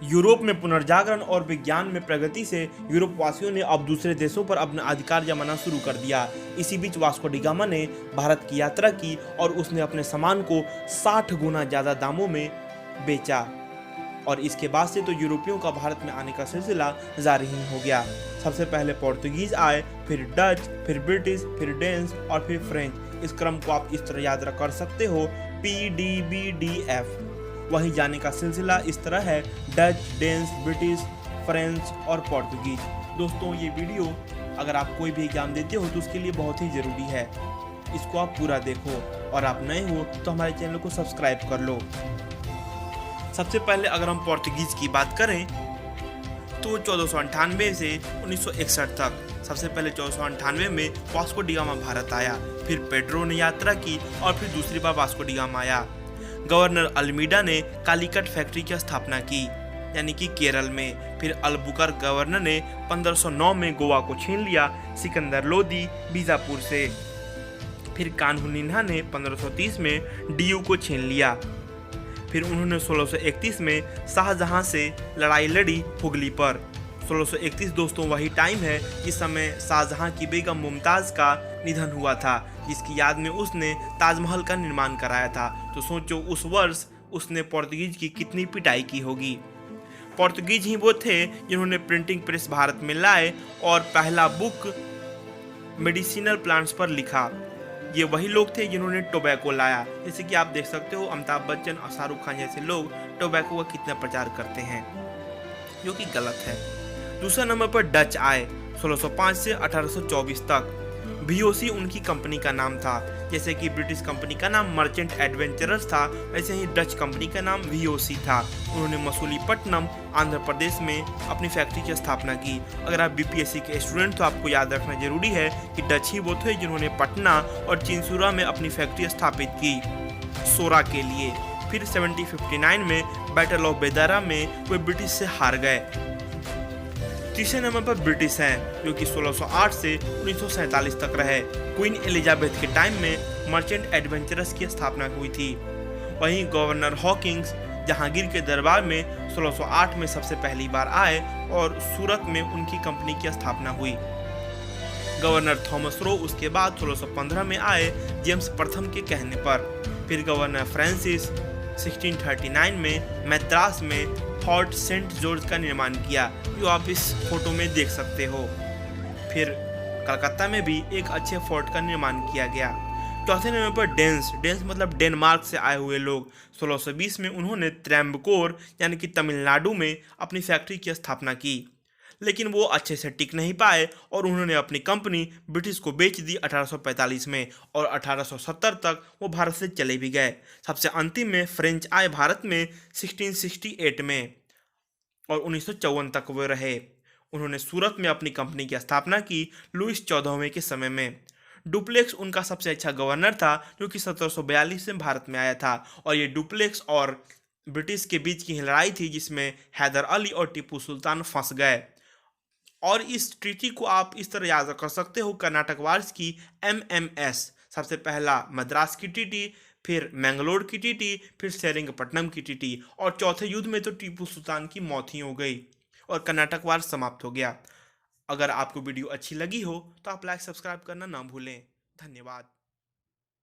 Europe में पुनर्जागरण और विज्ञान में प्रगति से यूरोप वासियों ने अब दूसरे देशों पर अपना अधिकार जमाना शुरू कर दिया। इसी बीच वास्को डी गामा ने भारत की यात्रा की और उसने अपने सामान को 60 गुना ज़्यादा दामों में बेचा और इसके बाद से तो यूरोपियों का भारत में आने का सिलसिला जारी ही हो गया। सबसे पहले पोर्तुगीज आए, फिर डच, फिर ब्रिटिश, फिर डेन्स और फिर फ्रेंच। इस क्रम को आप इस तरह याद कर सकते हो, PDBDF। वहीं जाने का सिलसिला इस तरह है, डच, डेन्स, ब्रिटिश, फ्रेंच और पोर्तुगीज। दोस्तों ये वीडियो अगर आप कोई भी एग्जाम देते हो तो उसके लिए बहुत ही ज़रूरी है, इसको आप पूरा देखो और आप नए हो तो हमारे चैनल को सब्सक्राइब कर लो। सबसे पहले अगर हम पोर्तुगीज की बात करें तो 1498 से 1961 तक। सबसे पहले 1498 में वास्को डी गामा भारत आया, फिर पेड्रो ने यात्रा की और फिर दूसरी बार वास्को डी गामा आया। गवर्नर अल्मीडा ने कालीकट फैक्ट्री की स्थापना की, यानी कि केरल में। फिर अल्बुकर गवर्नर ने 1509 में गोवा को छीन लिया सिकंदर लोदी बीजापुर से। फिर कान्हुनिन्हा ने 1530 में डीयू को छीन लिया। फिर उन्होंने 1631 में शाहजहां से लड़ाई लड़ी हुगली पर। 1631 दोस्तों वही टाइम है जिस समय शाहजहां की बेगम मुमताज़ का निधन हुआ था, जिसकी याद में उसने ताजमहल का निर्माण कराया था। तो सोचो उस वर्ष उसने पोर्तुगीज की कितनी पिटाई की होगी। पोर्तुगीज ही वो थे जिन्होंने प्रिंटिंग प्रेस भारत में लाए और पहला बुक मेडिसिनल प्लांट्स पर लिखा। ये वही लोग थे जिन्होंने टोबैको लाया। जैसे कि आप देख सकते हो अमिताभ बच्चन और शाहरुख खान जैसे लोग टोबैको का कितना प्रचार करते हैं, जो कि गलत है। दूसरे नंबर पर डच आए 1605 से 1824 तक। VOC उनकी कंपनी का नाम था। जैसे कि ब्रिटिश कंपनी का नाम मर्चेंट एडवेंचरर्स था, वैसे ही डच कंपनी का नाम VOC था। उन्होंने मसूलीपट्टनम आंध्र प्रदेश में अपनी फैक्ट्री की स्थापना की। अगर आप BPSC के स्टूडेंट तो आपको याद रखना जरूरी है कि डच ही वो थे जिन्होंने पटना और चिंसूरा में अपनी फैक्ट्री स्थापित की सोरा के लिए। फिर 1759 में बैटल ऑफ बेदारा में वे ब्रिटिश से हार गए। तीसरे नंबर पर ब्रिटिश हैं, जो कि 1608 से 1947 तक रहे। क्वीन एलिजाबेथ के टाइम में मर्चेंट एडवेंचरर्स की स्थापना हुई थी। वहीं गवर्नर हॉकिंस जहांगीर के दरबार में 1608 में सबसे पहली बार आए और सूरत में उनकी कंपनी की स्थापना हुई। गवर्नर थॉमस रो उसके बाद 1615 में आए जेम्स प्रथम के कहने पर। फिर गवर्नर फ्रांसिस 1639 में मद्रास में फोर्ट सेंट जॉर्ज का निर्माण किया, जो आप इस फोटो में देख सकते हो। फिर कलकत्ता में भी एक अच्छे फोर्ट का निर्माण किया गया। चौथे नंबर पर डेन्स मतलब डेनमार्क से आए हुए लोग। 1620 में उन्होंने त्रैम्बकोर यानी कि तमिलनाडु में अपनी फैक्ट्री की स्थापना की, लेकिन वो अच्छे से टिक नहीं पाए और उन्होंने अपनी कंपनी ब्रिटिश को बेच दी 1845 में और 1870 तक वो भारत से चले भी गए। सबसे अंतिम में फ्रेंच आए भारत में 1668 में और 1954 तक वो रहे। उन्होंने सूरत में अपनी कंपनी की स्थापना की लुइस 14वें के समय में। डुप्लेक्स उनका सबसे अच्छा गवर्नर था, जो कि 1742 में भारत में आया था। और ये डुप्लेक्स और ब्रिटिश के बीच की लड़ाई थी जिसमें हैदर अली और टिप्पू सुल्तान फंस गए। और इस ट्रीटी को आप इस तरह याद कर सकते हो, कर्नाटक वार्स की MMS। सबसे पहला मद्रास की टीटी, फिर मैंगलोर की टीटी, फिर सेरिंगपट्टनम की टीटी और चौथे युद्ध में तो टीपू सुल्तान की मौत ही हो गई और कर्नाटक वार समाप्त हो गया। अगर आपको वीडियो अच्छी लगी हो तो आप लाइक सब्सक्राइब करना ना भूलें। धन्यवाद।